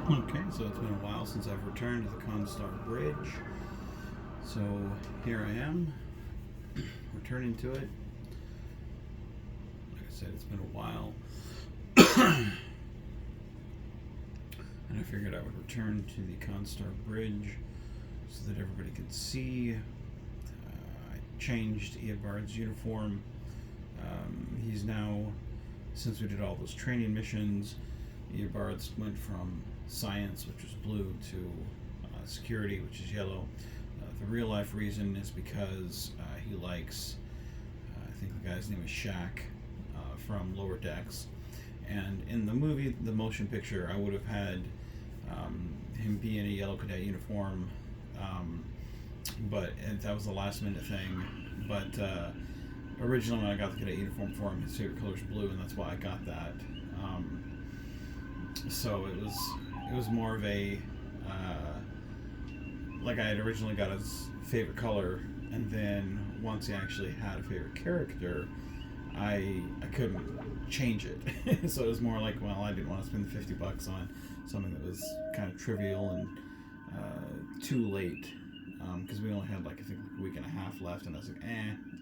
Okay, so it's been a while since I've returned to the Constar Bridge. So here I am, returning to it. Like I said, it's been a while. And I figured I would return to the Constar Bridge so that everybody could see. I changed Eobard's uniform. He's now, since we did all those training missions, Eobard's went from science, which was blue, to security, which is yellow. The real life reason is because he likes, I think the guy's name is Shaq from Lower Decks. And in the movie, the motion picture, I would have had him be in a yellow cadet uniform, but that was the last minute thing. But originally, when I got the cadet uniform for him, his favorite color is blue, and that's why I got that. So it was more of a like I had originally got his favorite color, and then once he actually had a favorite character, I couldn't change it. So it was more like, well, I didn't want to spend the $50 on something that was kind of trivial and too late, because we only had like I think like a week and a half left, and I was like,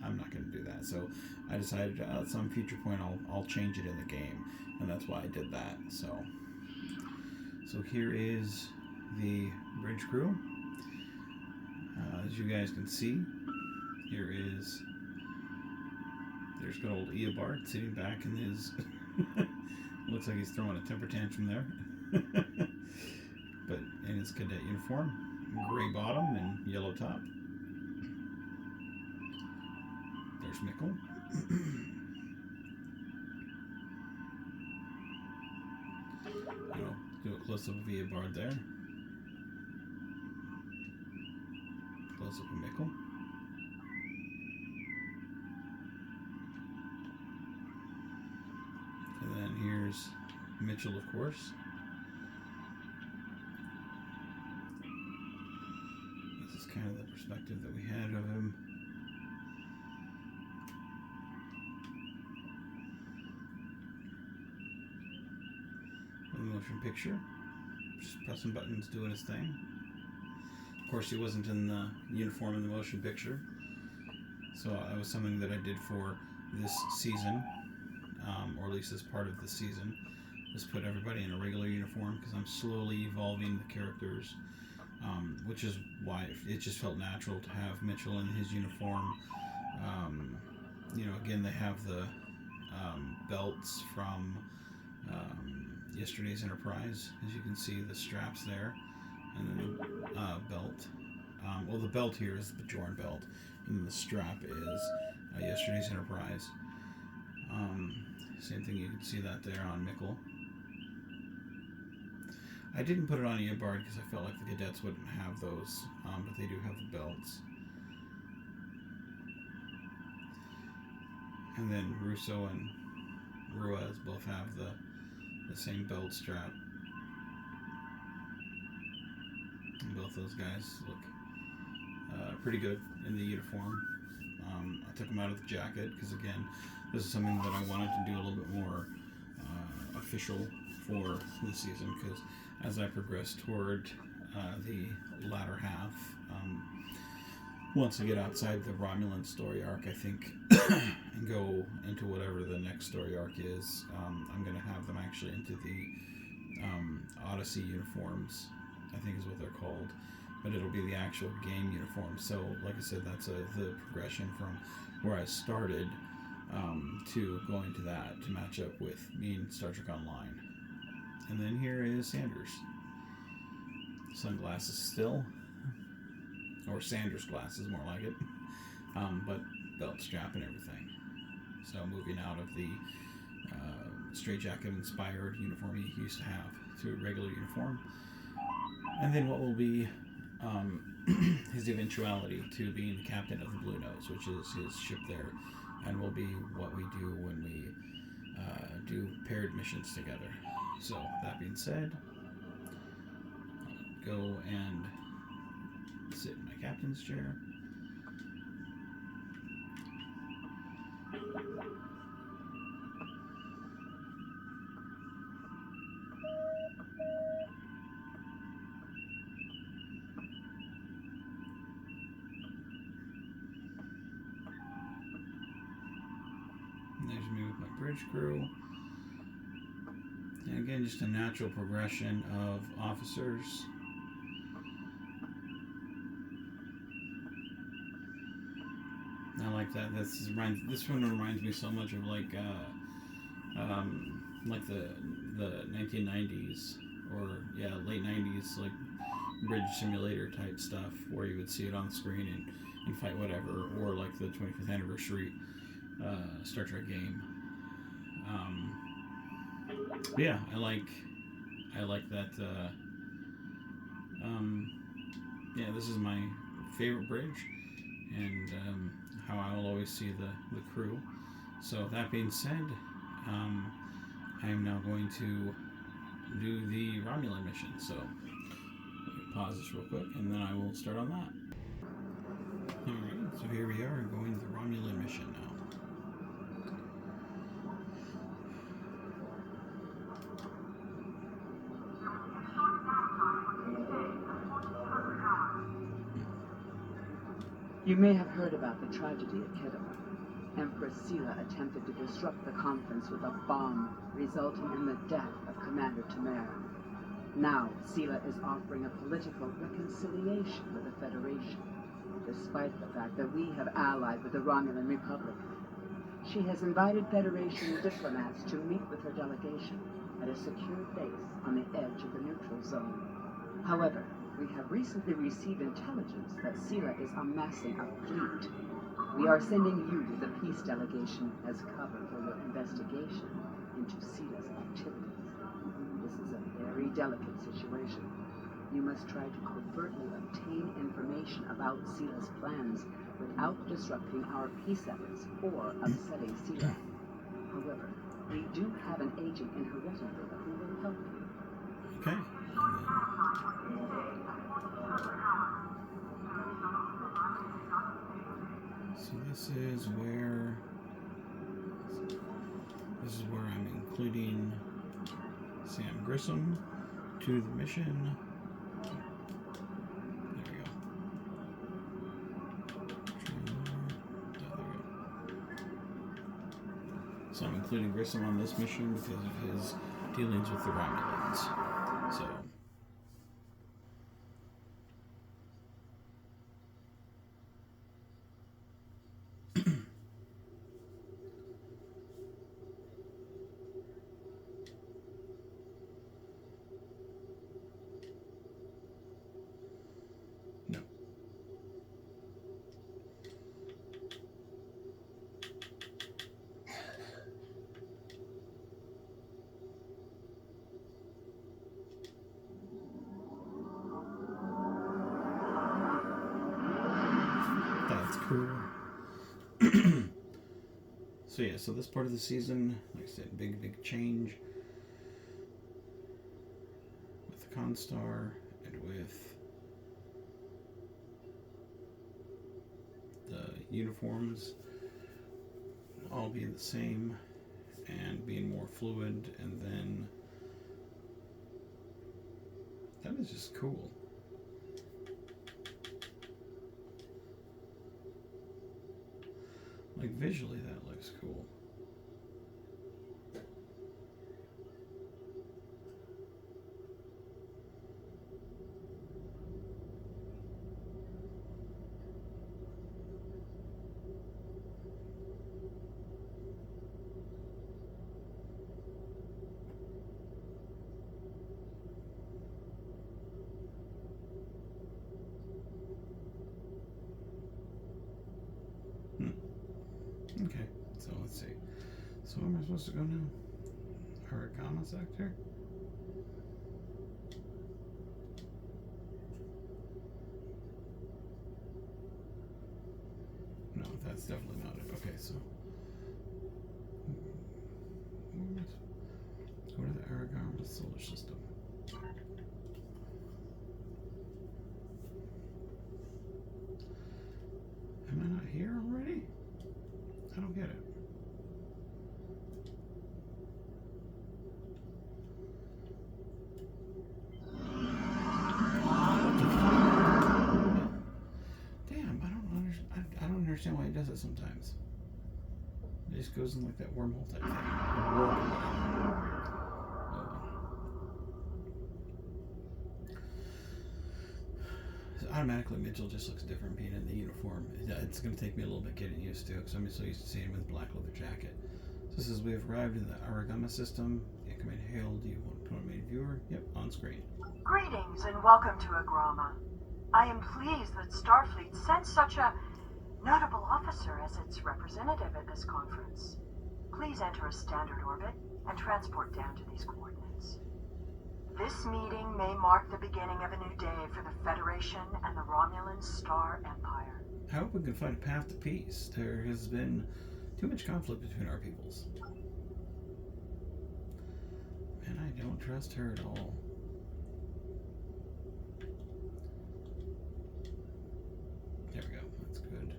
I'm not going to do that. So I decided at some future point I'll change it in the game, and that's why I did that. So here is the bridge crew. As you guys can see, there's good old Eobard sitting back in his looks like he's throwing a temper tantrum there. But in his cadet uniform, gray bottom and yellow top. There's Mikkel. Do a close up of Eobard there. Close up of Mikkel. And then here's Mitchell, of course. This is kind of the perspective that we had of him. The motion picture. Just pressing buttons, doing his thing. Of course, he wasn't in the uniform in the motion picture. So it was something that I did for this season, or at least as part of the season. Just put everybody in a regular uniform because I'm slowly evolving the characters, which is why it just felt natural to have Mitchell in his uniform. Again, they have the belts from yesterday's Enterprise. As you can see, the straps there, and then the belt. Well, the belt here is the Bajoran belt, and then the strap is yesterday's Enterprise. Same thing, you can see that there on Mikkel. I didn't put it on Eobard because I felt like the cadets wouldn't have those, but they do have the belts. And then Russo and Ruiz both have the same belt strap. And both those guys look pretty good in the uniform. I took them out of the jacket because, again, this is something that I wanted to do a little bit more official for this season, because as I progress toward the latter half, once I get outside the Romulan story arc, I think, and go into whatever the next story arc is, I'm going to have them actually into the Odyssey uniforms, I think is what they're called. But it'll be the actual game uniform. So, like I said, that's the progression from where I started to going to that to match up with me and Star Trek Online. And then here is Sanders. Sunglasses still. Or Sanders glasses, more like it. But belt strap and everything. So moving out of the straitjacket inspired uniform he used to have to a regular uniform. And then what will be his eventuality to being the captain of the Blue Nose, which is his ship there, and will be what we do when we do paired missions together. So, that being said, I'll go and sit in my captain's chair. me with my bridge crew. And again, just a natural progression of officers. I like that. This one reminds me so much of like the 1990s or late 90s like bridge simulator type stuff where you would see it on screen and fight whatever, or like the 25th anniversary Star Trek game. Yeah, I like that. This is my favorite bridge, and how I will always see the crew. So that being said, I am now going to do the Romulan mission. So let me pause this real quick, and then I will start on that. Alright, so here we are going to the Romulan mission now. You may have heard about the tragedy at Kedama. Empress Sela attempted to disrupt the conference with a bomb, resulting in the death of Commander Tamara. Now, Sela is offering a political reconciliation with the Federation, despite the fact that we have allied with the Romulan Republic. She has invited Federation diplomats to meet with her delegation at a secure base on the edge of the neutral zone. However, we have recently received intelligence that Sela is amassing a fleet. We are sending you, the peace delegation, as cover for your investigation into Sela's activities. This is a very delicate situation. You must try to covertly obtain information about Sela's plans without disrupting our peace efforts or upsetting Sela. However, we do have an agent in her retinue who will help you. Okay. So this is where I'm including Sam Grissom to the mission. There we go. So I'm including Grissom on this mission because of his dealings with the Romulans. So. That's cool. So this part of the season, like I said, big change with the Constar and with the uniforms all being the same and being more fluid, and then that is just cool. Like visually that looks cool. Okay, so let's see. So where am I supposed to go now? Haragama sector? No, that's definitely not it. Okay, so go to the Aragama solar system. Am I not here already? I don't get it. Damn, I don't understand why he does it sometimes. It just goes in like that wormhole type thing. Or wormhole. Automatically, Mitchell just looks different being in the uniform. It's going to take me a little bit getting used to, because I'm so used to seeing him with a black leather jacket. So this is, we have arrived in the Aragama system. Yeah, command hail. Do you want to main viewer? Yep, on screen. Greetings and welcome to Agrama. I am pleased that Starfleet sent such a notable officer as its representative at this conference. Please enter a standard orbit and transport down to these coordinates. This meeting may mark the beginning of a new day for the Federation and the Romulan Star Empire. I hope we can find a path to peace. There has been too much conflict between our peoples. And I don't trust her at all. There we go. That's good.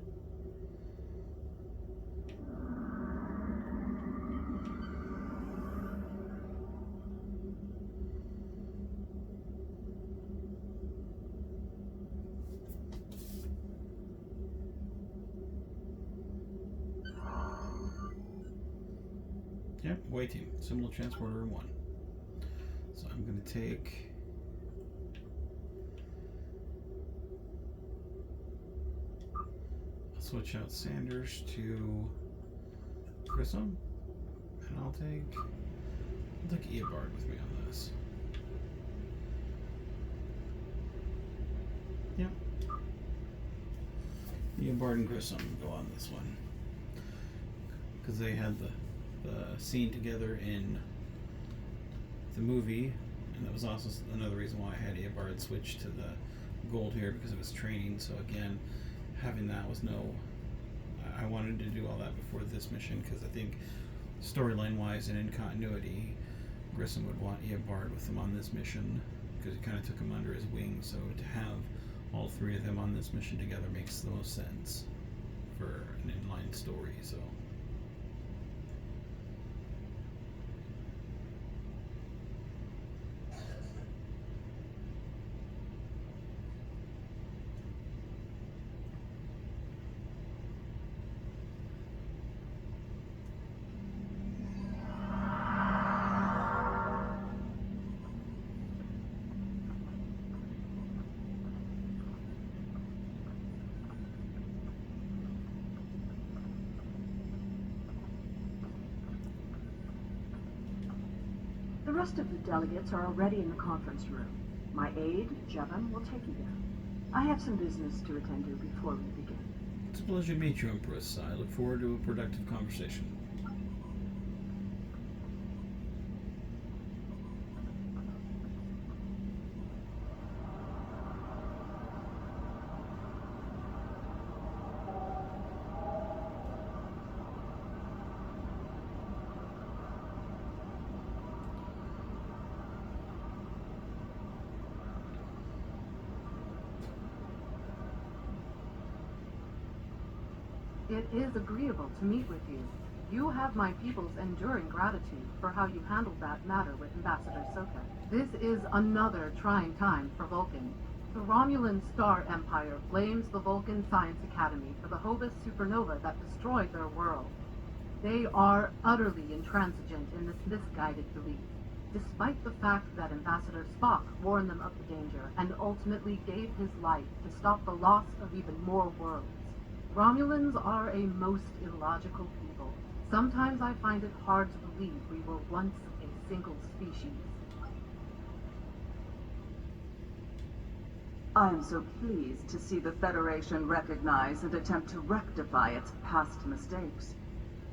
Yep, waiting. Symbol transporter 1. So I'm going to take... I'll switch out Sanders to Grissom. And I'll take Eobard with me on this. Yep. Eobard and Grissom go on this one. Because they had the scene together in the movie, and that was also another reason why I had Eobard switch to the gold here, because of his training. So again, having that was I wanted to do all that before this mission, because I think storyline wise and in continuity, Grissom would want Eobard with him on this mission, because he kind of took him under his wing. So to have all three of them on this mission together makes the most sense for an inline story. So The rest of the delegates are already in the conference room. My aide, Jevon, will take you there. I have some business to attend to before we begin. it's a pleasure to meet you, Empress. I look forward to a productive conversation. It is agreeable to meet with you. You have my people's enduring gratitude for how you handled that matter with Ambassador Soka. This is another trying time for Vulcan. The Romulan Star Empire blames the Vulcan Science Academy for the Hobus supernova that destroyed their world. They are utterly intransigent in this misguided belief, despite the fact that Ambassador Spock warned them of the danger and ultimately gave his life to stop the loss of even more worlds. Romulans are a most illogical people. Sometimes I find it hard to believe we were once a single species. I am so pleased to see the Federation recognize and attempt to rectify its past mistakes.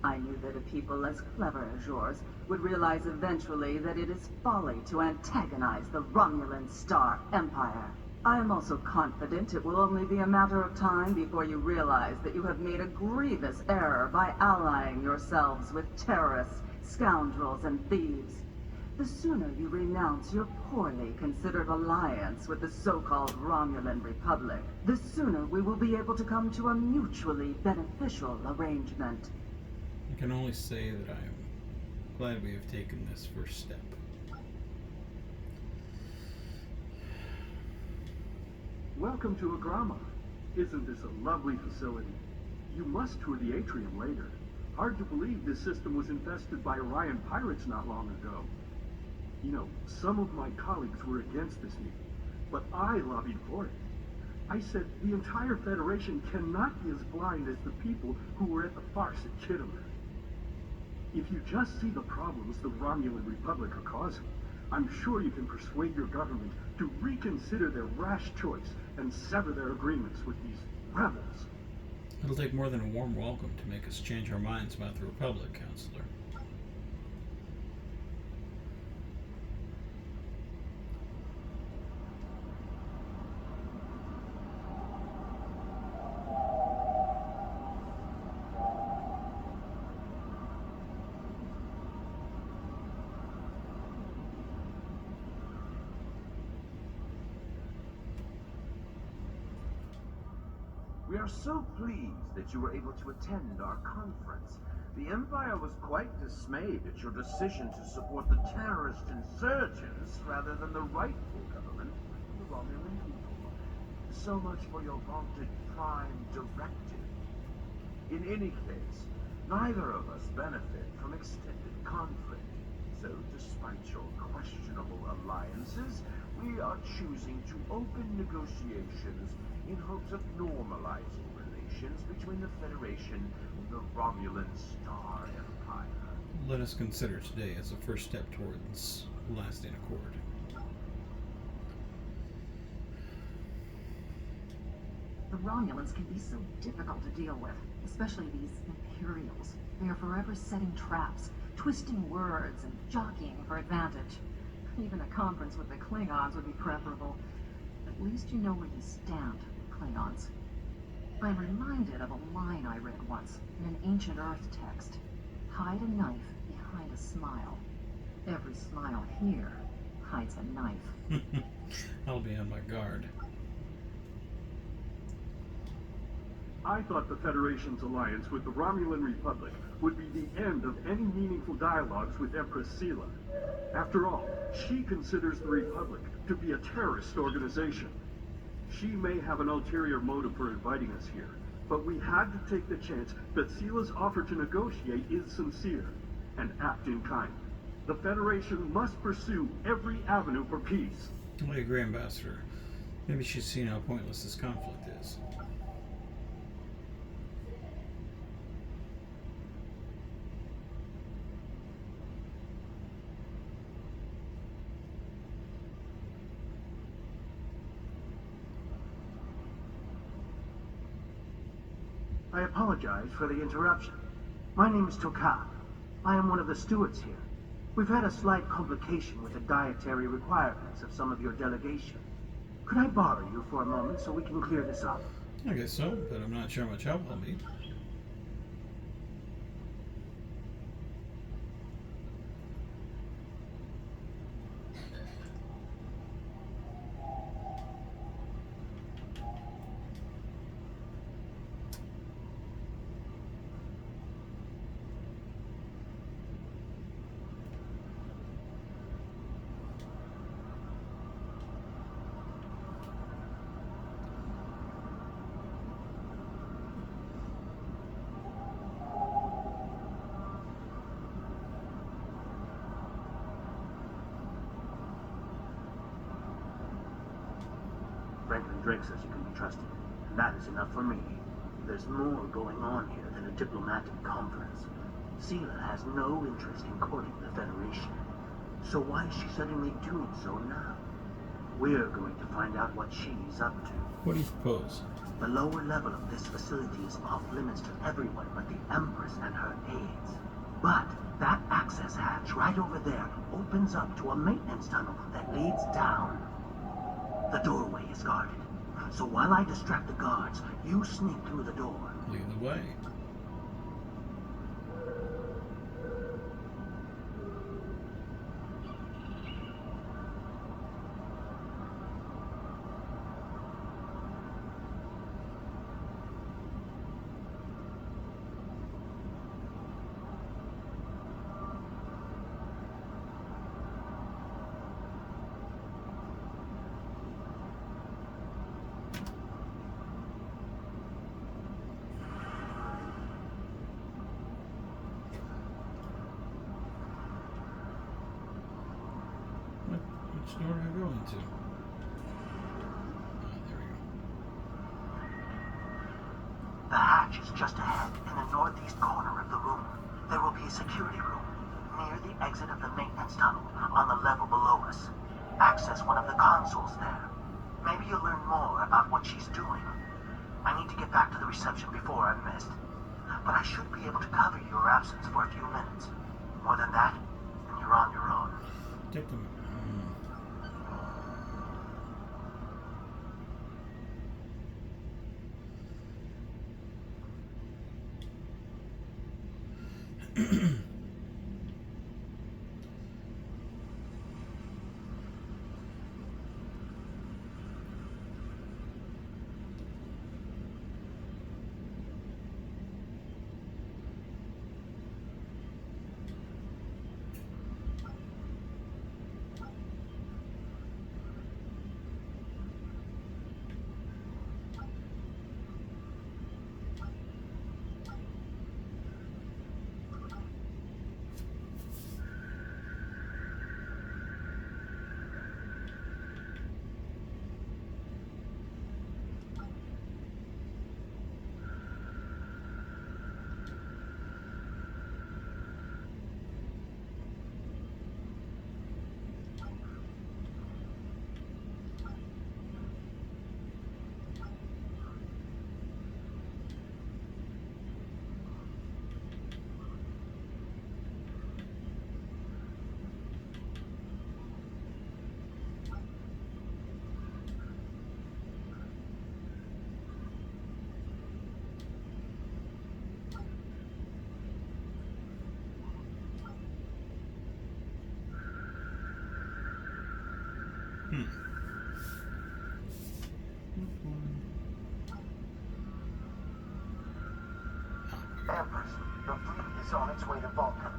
I knew that a people as clever as yours would realize eventually that it is folly to antagonize the Romulan Star Empire. I am also confident it will only be a matter of time before you realize that you have made a grievous error by allying yourselves with terrorists, scoundrels, and thieves. The sooner you renounce your poorly considered alliance with the so-called Romulan Republic, the sooner we will be able to come to a mutually beneficial arrangement. I can only say that I am glad we have taken this first step. Welcome to Agrama. Isn't this a lovely facility? You must tour the atrium later. Hard to believe this system was infested by Orion pirates not long ago. You know, some of my colleagues were against this meeting, but I lobbied for it. I said the entire Federation cannot be as blind as the people who were at the farce at Kittimer. If you just see the problems the Romulan Republic are causing, I'm sure you can persuade your government to reconsider their rash choice and sever their agreements with these rebels. It'll take more than a warm welcome to make us change our minds about the Republic, Counselor. We are so pleased that you were able to attend our conference. The Empire was quite dismayed at your decision to support the terrorist insurgents rather than the rightful government of the Romulan people. So much for your vaunted Prime Directive. In any case, neither of us benefit from extended conflict. So despite your questionable alliances, we are choosing to open negotiations in hopes of normalizing relations between the Federation and the Romulan Star Empire. Let us consider today as a first step towards lasting accord. The Romulans can be so difficult to deal with, especially these Imperials. They are forever setting traps, twisting words, and jockeying for advantage. Even a conference with the Klingons would be preferable. At least you know where you stand with Klingons. I'm reminded of a line I read once in an ancient Earth text. Hide a knife behind a smile. Every smile here hides a knife. I'll be on my guard. I thought the Federation's alliance with the Romulan Republic would be the end of any meaningful dialogues with Empress Sela. After all, she considers the Republic to be a terrorist organization. She may have an ulterior motive for inviting us here, but we had to take the chance that Sela's offer to negotiate is sincere, and act in kind. The Federation must pursue every avenue for peace. I agree, Ambassador. Maybe she's seen how pointless this conflict is. I apologize for the interruption. My name is Tokar. I am one of the stewards here. We've had a slight complication with the dietary requirements of some of your delegation. Could I borrow you for a moment so we can clear this up? I guess so, but I'm not sure how much help I'll need. Franklin Drake says you can be trusted, and that is enough for me. There's more going on here than a diplomatic conference. Sela has no interest in courting the Federation. So why is she suddenly doing so now? We're going to find out what she's up to. What do you propose? The lower level of this facility is off limits to everyone but the Empress and her aides. But that access hatch right over there opens up to a maintenance tunnel that leads down. The doorway is guarded, so while I distract the guards, you sneak through the door. Lead the way. door do I go into? There we go. The hatch is just ahead, in the northeast corner of the room. There will be a security room near the exit of the maintenance tunnel on the level below us. Access one of the consoles there. Maybe you'll learn more about what she's doing. I need to get back to the reception before I'm missed. But I should be able to cover your absence for a few minutes. More than that, you're on your own. Take them. Empress, the fleet is on its way to Vulcan.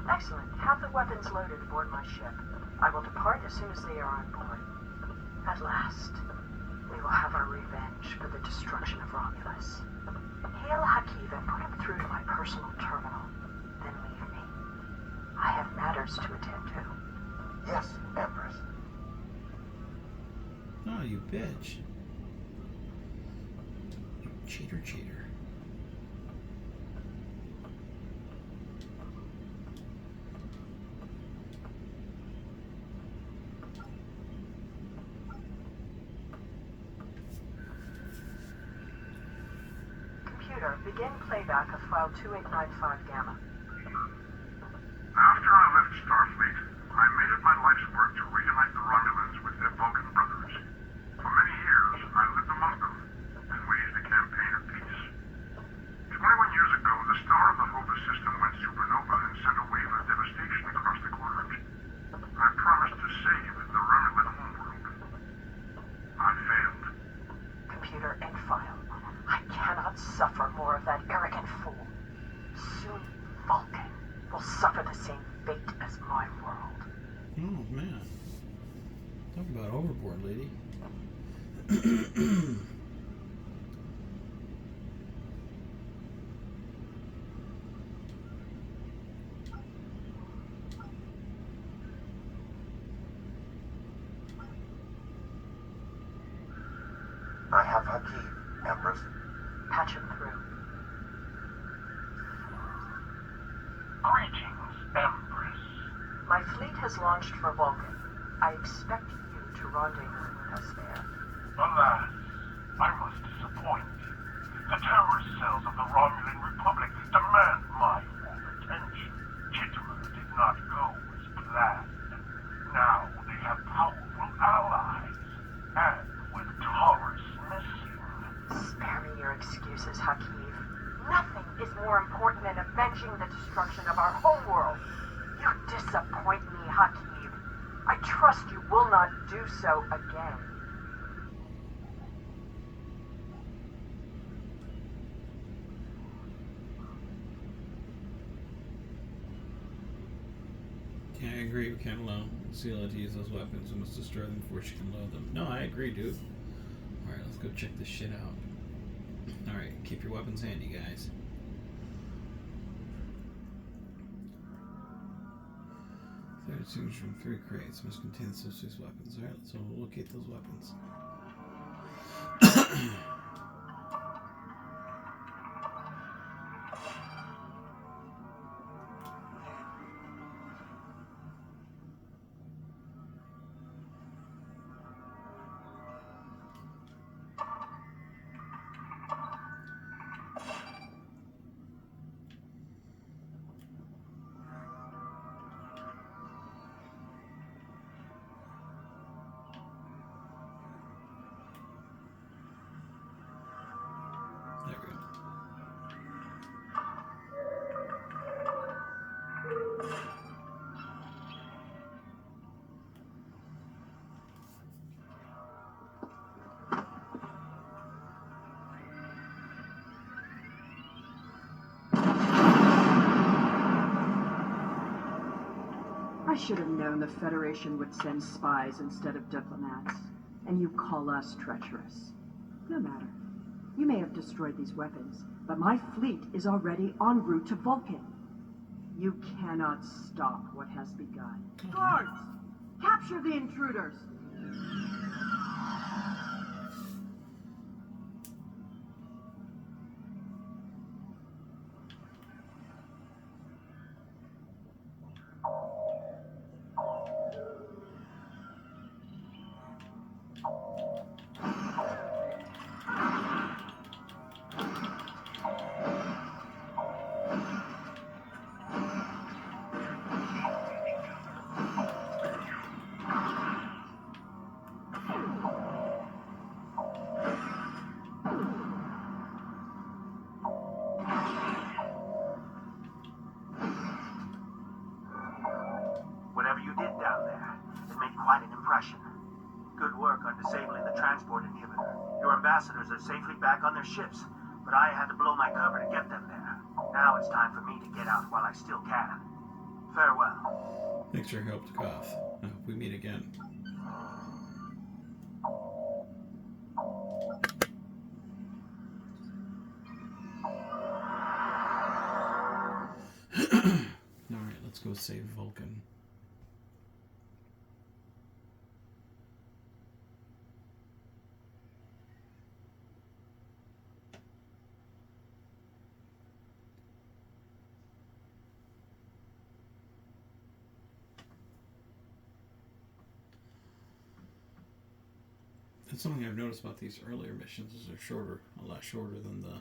Excellent. Have the weapons loaded aboard my ship. I will depart as soon as they are on board. At last, we will have our revenge for the destruction of Romulus. Hail Hakiv and put him through to my personal terminal. Then leave me. I have matters to attend to. Yes, Empress. Oh, you bitch. You cheater. Computer, begin playback of file 2895 Gamma. After I left Starfleet, I made it my life's work to reunite the Romulans with their Vulcan brothers. For many years, I lived among them and waged a campaign of peace. 21 years ago, the star of the Hova system went supernova and sent a wave of devastation across the quadrant. I promised to save the Romulan homeworld. I failed. Computer, end file. I cannot suffer more of that arrogant fool. Soon, Vulcan will suffer the same fate as my world. Oh, man. Talk about overboard, lady. I have Hakiv, Empress. Patch him through. Greetings, Empress. My fleet has launched for Vulcan. I expect you to rendezvous with us there. Alas, I must disappoint. The terrorist cells of the Romulan Republic demand my full attention. Chittimer did not go as planned. Now they have powerful allies, and with Taurus missing. Spare me your excuses, Hakiv. Nothing is more important than avenging the destruction of our homeworld. You disappoint me, Hakiv. I trust you will not do so again. Yeah, I agree. We can't allow Sela to use those weapons. We must destroy them before she can load them. No, I agree, dude. Alright, let's go check this shit out. Alright, keep your weapons handy, guys. There's Extinguisher from 3 crates must contain the suspect's weapons. Alright, so we'll locate those weapons. There we go. I should have known the Federation would send spies instead of diplomats. And you call us treacherous. No matter. You may have destroyed these weapons, but my fleet is already en route to Vulcan. You cannot stop what has begun. Guards! Capture the intruders! Whatever you did down there, it made quite an impression. Good work on disabling the transport inhibitor. Your ambassadors are safely back on their ships, but I had to blow my cover to get them there. Now it's time for me to get out while I still can. Farewell. Thanks for your help, Koth. I hope we meet again. Alright, let's go save Vulcan. That's something I've noticed about these earlier missions is they're shorter, a lot shorter than the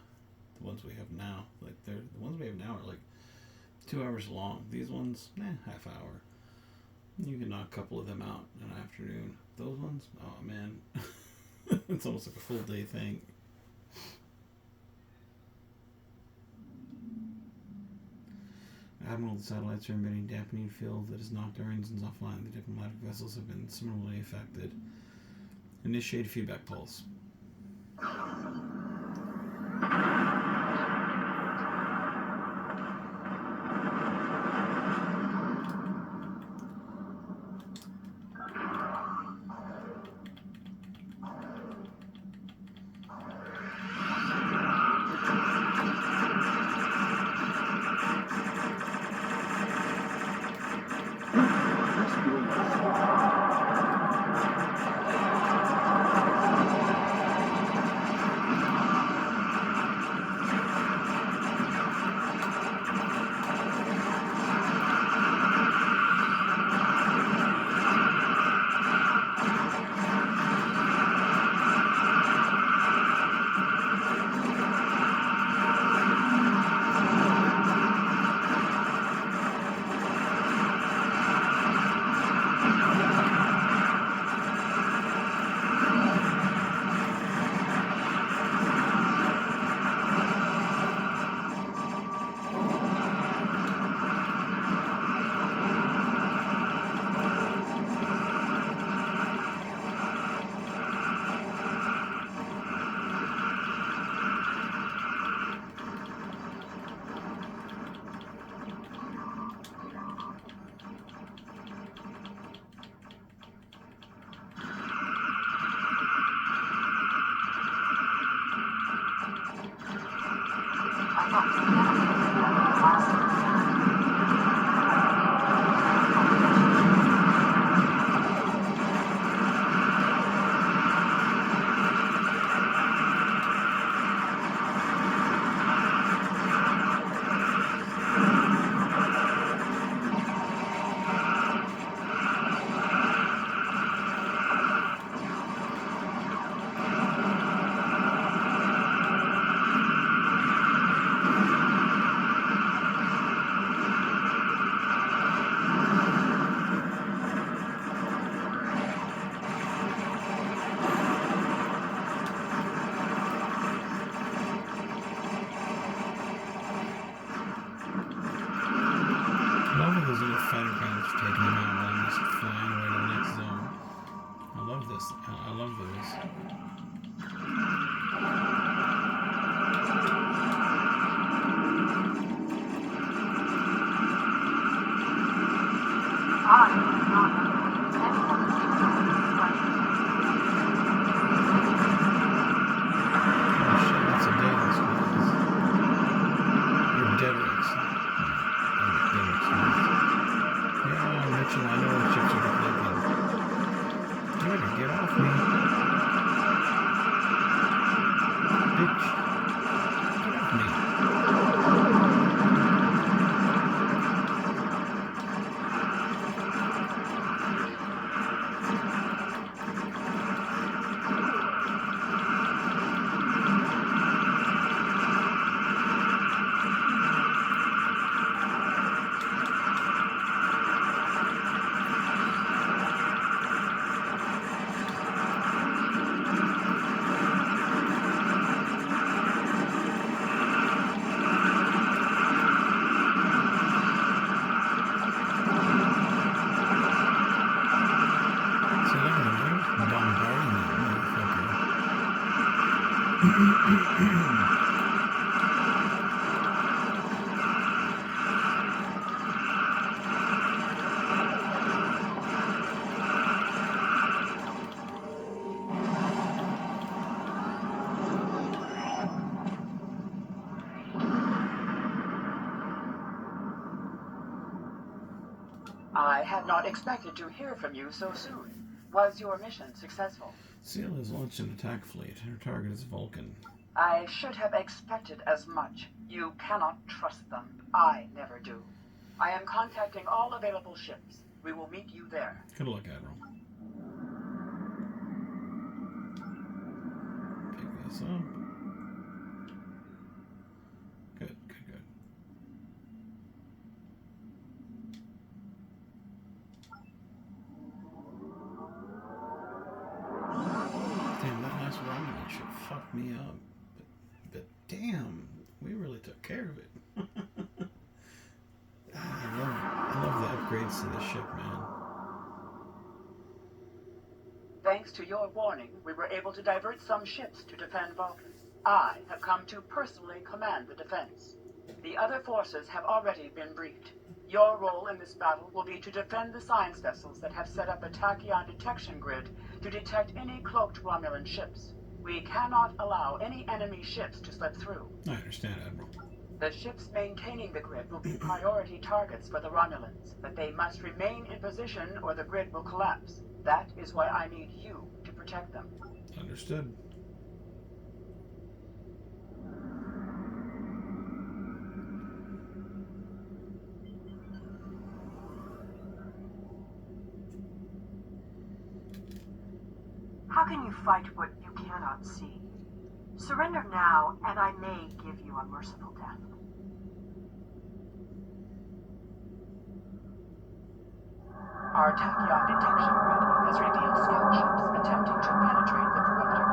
ones we have now. Like the ones we have now are like 2 hours long. These ones, half hour. You can knock a couple of them out in an afternoon. Those ones, oh man, it's almost like a full day thing. Admiral, the satellites are emitting dampening field that has knocked our engines offline. The diplomatic vessels have been similarly affected. Initiate feedback pulse. I had not expected to hear from you so soon. Was your mission successful? Sela has launched an attack fleet. Her target is Vulcan. I should have expected as much. You cannot trust them. I never do. I am contacting all available ships. We will meet you there. Good luck, Admiral. Pick this up. Good. Damn, that last Romulan ship fucked me up. But damn, we really took care of it. I love the upgrades to this ship, man. Thanks to your warning, we were able to divert some ships to defend Vulcan. I have come to personally command the defense. The other forces have already been briefed. Your role in this battle will be to defend the science vessels that have set up a tachyon detection grid to detect any cloaked Romulan ships. We cannot allow any enemy ships to slip through. I understand, Admiral. The ships maintaining the grid will be priority targets for the Romulans, but they must remain in position or the grid will collapse. That is why I need you to protect them. Understood. How can you fight what you cannot see? Surrender now, and I may give you a merciful death. Our tachyon detection grid has revealed scout ships attempting to penetrate the perimeter.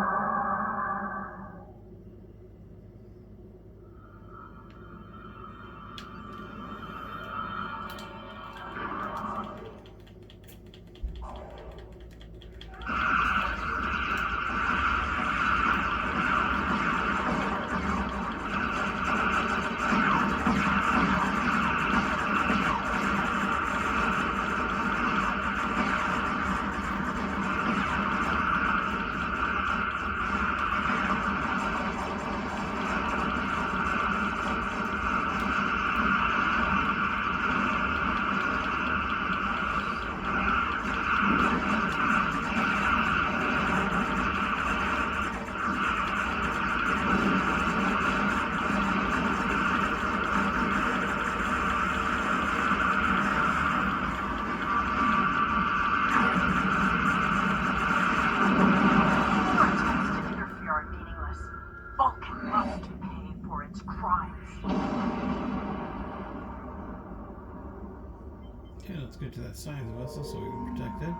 Okay, let's get to that science vessel so we can protect it.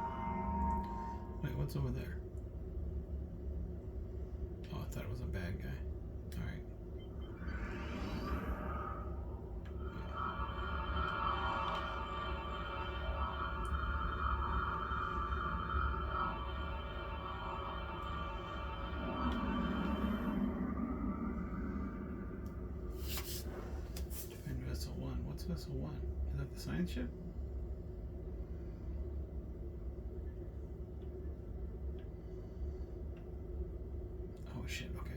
Wait, what's over there? Oh, I thought it was a bad guy. Alright. Vessel 1. Is that the science ship? Oh shit, okay.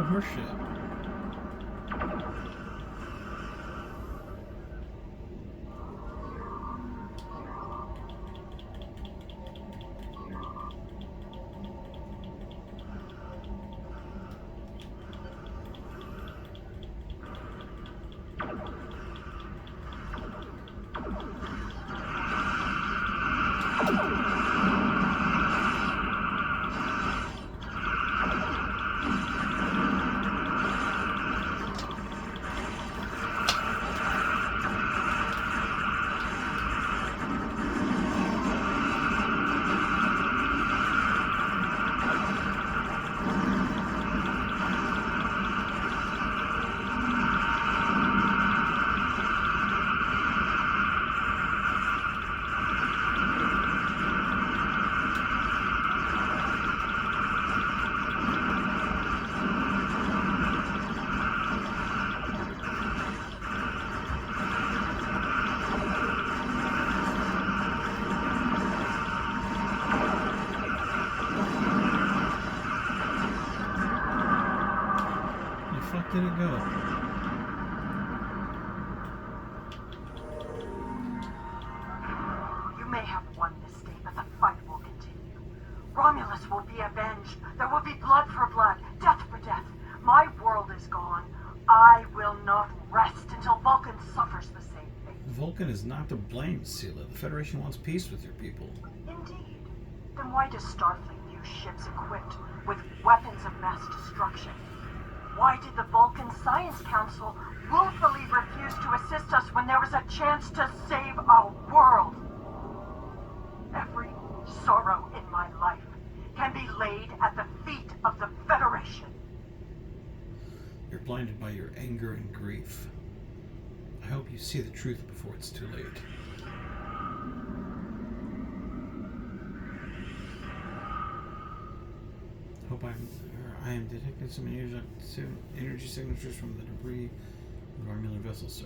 Total horseshit. Did it go? You may have won this day, but the fight will continue. Romulus will be avenged. There will be blood for blood, death for death. My world is gone. I will not rest until Vulcan suffers the same fate. Vulcan is not to blame, Sela. The Federation wants peace with your people. Indeed. Then why does Starfleet use ships equipped with weapons of mass destruction? Why did the Vulcan Science Council willfully refuse to assist us when there was a chance to save our world? Every sorrow in my life can be laid at the feet of the Federation. You're blinded by your anger and grief. I hope you see the truth before it's too late. I am detecting some energy signatures from the debris of our Romulan vessel, sir.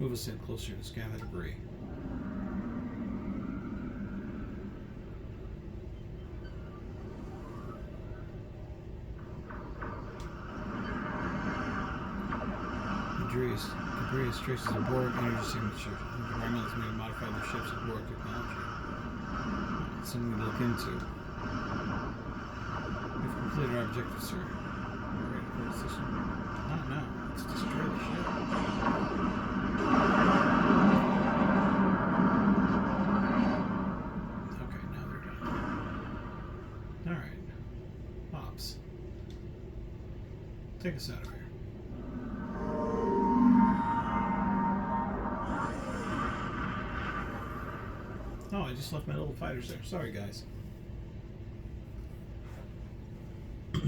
Move us in closer to scan the debris. Debris is traces of Borg energy signatures. The Romulans may have modified their ships with Borg technology. It's something to look into. We've completed our objective, sir. We're ready for the system. Oh no, let's destroy the ship. Okay, now they're done. Alright. Pops. Take us out of here. Oh, I just left my little fighters there. Sorry, guys. The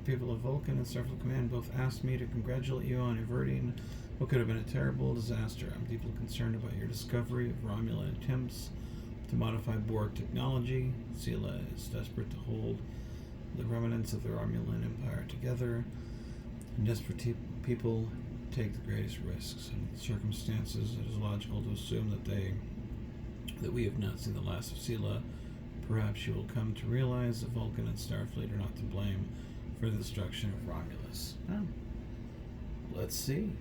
people of Vulcan and Starfleet Command both asked me to congratulate you on averting what could have been a terrible disaster. I'm deeply concerned about your discovery of Romulan attempts to modify Borg technology. Sela is desperate to hold the remnants of the Romulan Empire together, and desperate people take the greatest risks. Under the circumstances, it is logical to assume that we have not seen the last of Sela. Perhaps you will come to realize that Vulcan and Starfleet are not to blame for the destruction of Romulus. Let's see.